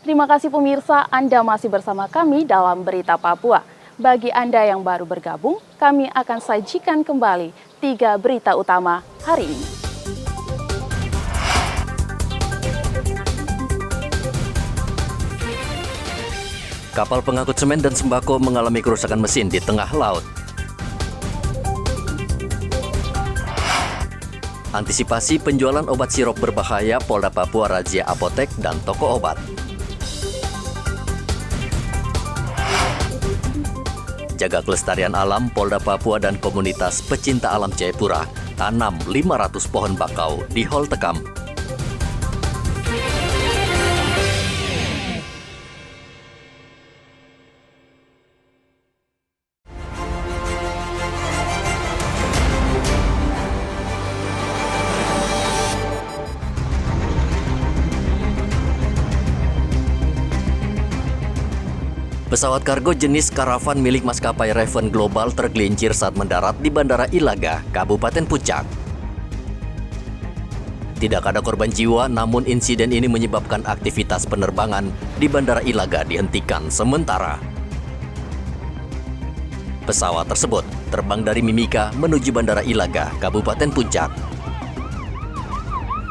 Terima kasih pemirsa, Anda masih bersama kami dalam Berita Papua. Bagi Anda yang baru bergabung, kami akan sajikan kembali 3 berita utama hari ini. Kapal pengangkut semen dan sembako mengalami kerusakan mesin di tengah laut. Antisipasi penjualan obat sirop berbahaya, Polda Papua razia apotek dan toko obat. Jaga kelestarian alam, Polda Papua dan komunitas pecinta alam Jayapura tanam 500 pohon bakau di Hol Tekam. Pesawat kargo jenis karavan milik maskapai Raven Global tergelincir saat mendarat di Bandara Ilaga, Kabupaten Puncak. Tidak ada korban jiwa, namun insiden ini menyebabkan aktivitas penerbangan di Bandara Ilaga dihentikan sementara. Pesawat tersebut terbang dari Mimika menuju Bandara Ilaga, Kabupaten Puncak.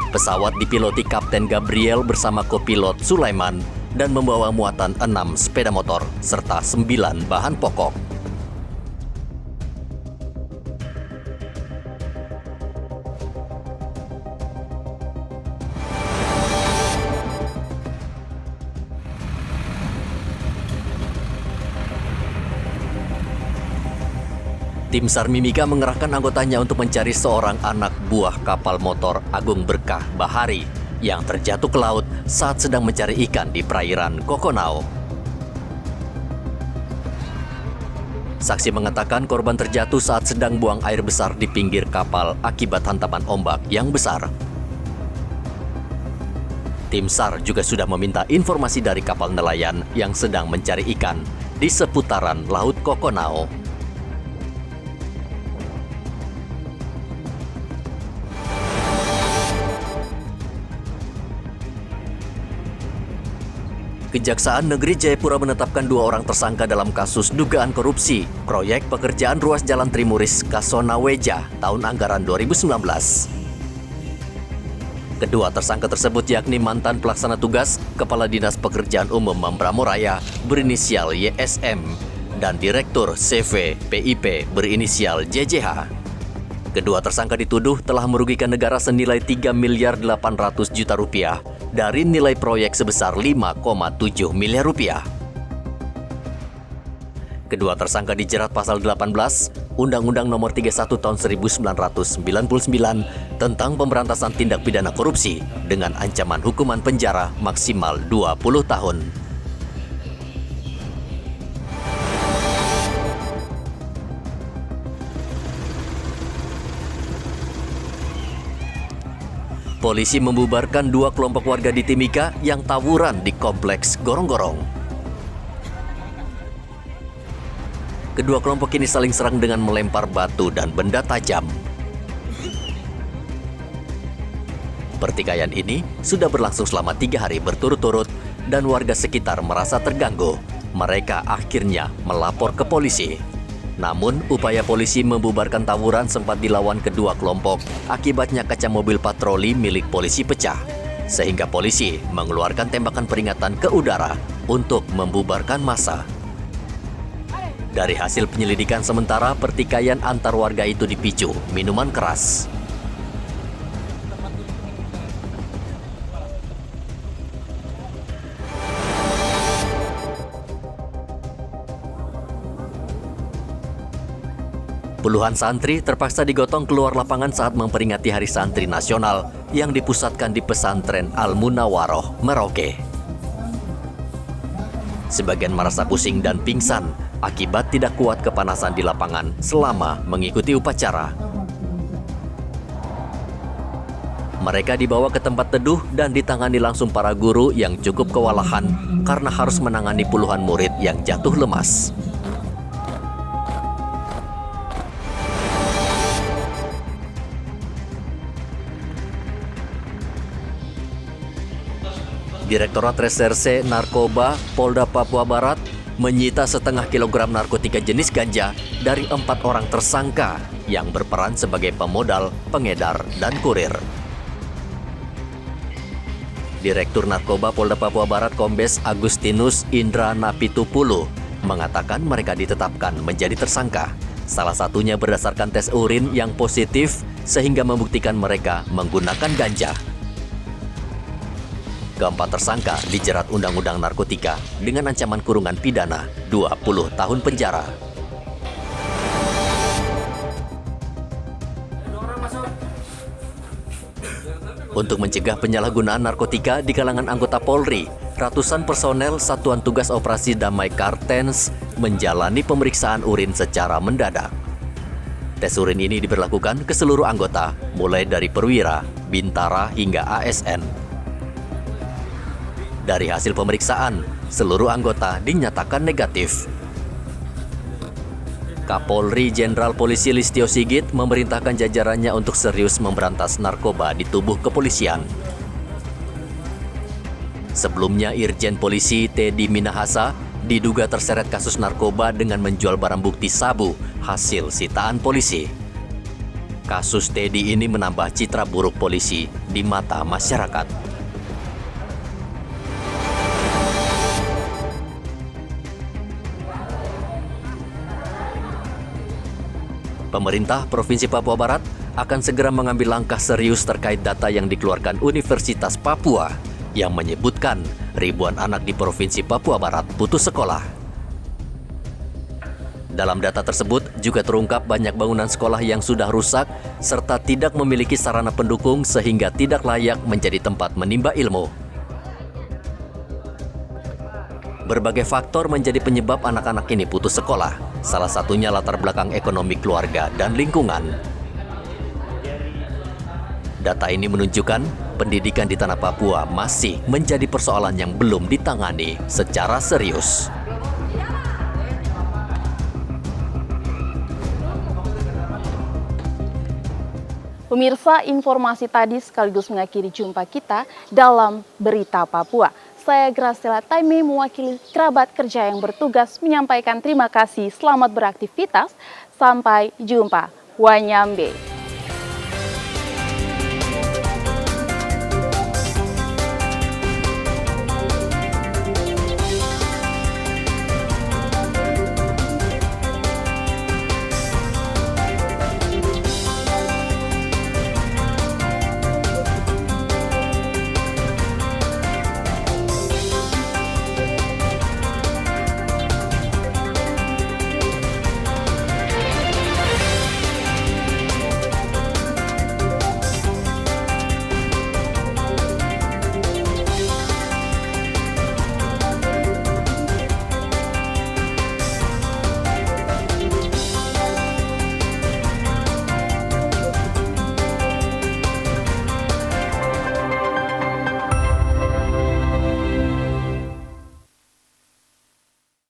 Pesawat dipiloti Kapten Gabriel bersama kopilot Sulaiman dan membawa muatan 6 sepeda motor serta 9 bahan pokok. Tim SAR Mimika mengerahkan anggotanya untuk mencari seorang anak buah kapal motor Agung Berkah Bahari yang terjatuh ke laut saat sedang mencari ikan di perairan Kokonau. Saksi mengatakan korban terjatuh saat sedang buang air besar di pinggir kapal akibat hantaman ombak yang besar. Tim SAR juga sudah meminta informasi dari kapal nelayan yang sedang mencari ikan di seputaran Laut Kokonau. Kejaksaan Negeri Jayapura menetapkan 2 orang tersangka dalam kasus dugaan korupsi proyek pekerjaan ruas Jalan Trimuris Kasonaweja tahun anggaran 2019. Kedua tersangka tersebut yakni mantan pelaksana tugas Kepala Dinas Pekerjaan Umum Mambramo Raya berinisial YSM dan Direktur CV PIP berinisial JJH. Kedua tersangka dituduh telah merugikan negara senilai 3 miliar 800 juta rupiah dari nilai proyek sebesar 5,7 miliar rupiah. Kedua tersangka dijerat pasal 18 Undang-Undang Nomor 31 Tahun 1999 tentang pemberantasan tindak pidana korupsi dengan ancaman hukuman penjara maksimal 20 tahun. Polisi membubarkan 2 kelompok warga di Timika yang tawuran di kompleks Gorong-Gorong. Kedua kelompok ini saling serang dengan melempar batu dan benda tajam. Pertikaian ini sudah berlangsung selama 3 hari berturut-turut dan warga sekitar merasa terganggu. Mereka akhirnya melapor ke polisi. Namun, upaya polisi membubarkan tawuran sempat dilawan kedua kelompok akibatnya kaca mobil patroli milik polisi pecah, sehingga polisi mengeluarkan tembakan peringatan ke udara untuk membubarkan massa. Dari hasil penyelidikan sementara, pertikaian antar warga itu dipicu minuman keras. Puluhan santri terpaksa digotong keluar lapangan saat memperingati Hari Santri Nasional yang dipusatkan di pesantren Al-Munawaroh, Merauke. Sebagian merasa pusing dan pingsan akibat tidak kuat kepanasan di lapangan selama mengikuti upacara. Mereka dibawa ke tempat teduh dan ditangani langsung para guru yang cukup kewalahan karena harus menangani puluhan murid yang jatuh lemas. Direktorat Reserse Narkoba Polda Papua Barat menyita setengah kilogram narkotika jenis ganja dari 4 orang tersangka yang berperan sebagai pemodal, pengedar, dan kurir. Direktur Narkoba Polda Papua Barat Kombes Agustinus Indra Napitupulu mengatakan mereka ditetapkan menjadi tersangka. Salah satunya berdasarkan tes urin yang positif sehingga membuktikan mereka menggunakan ganja. Keempat tersangka dijerat Undang-Undang Narkotika dengan ancaman kurungan pidana 20 tahun penjara. Untuk mencegah penyalahgunaan narkotika di kalangan anggota Polri, ratusan personel Satuan Tugas Operasi Damai Kartens menjalani pemeriksaan urin secara mendadak. Tes urin ini diberlakukan ke seluruh anggota, mulai dari perwira, bintara, hingga ASN. Dari hasil pemeriksaan, seluruh anggota dinyatakan negatif. Kapolri Jenderal Polisi Listio Sigit memerintahkan jajarannya untuk serius memberantas narkoba di tubuh kepolisian. Sebelumnya, Irjen Polisi Teddy Minahasa diduga terseret kasus narkoba dengan menjual barang bukti sabu hasil sitaan polisi. Kasus Teddy ini menambah citra buruk polisi di mata masyarakat. Pemerintah Provinsi Papua Barat akan segera mengambil langkah serius terkait data yang dikeluarkan Universitas Papua yang menyebutkan ribuan anak di Provinsi Papua Barat putus sekolah. Dalam data tersebut juga terungkap banyak bangunan sekolah yang sudah rusak serta tidak memiliki sarana pendukung sehingga tidak layak menjadi tempat menimba ilmu. Berbagai faktor menjadi penyebab anak-anak ini putus sekolah. Salah satunya latar belakang ekonomi keluarga dan lingkungan. Data ini menunjukkan pendidikan di tanah Papua masih menjadi persoalan yang belum ditangani secara serius. Pemirsa, informasi tadi sekaligus mengakhiri jumpa kita dalam Berita Papua. Saya Graciela Taime mewakili kerabat kerja yang bertugas menyampaikan terima kasih, selamat beraktivitas, sampai jumpa. Wanyambe.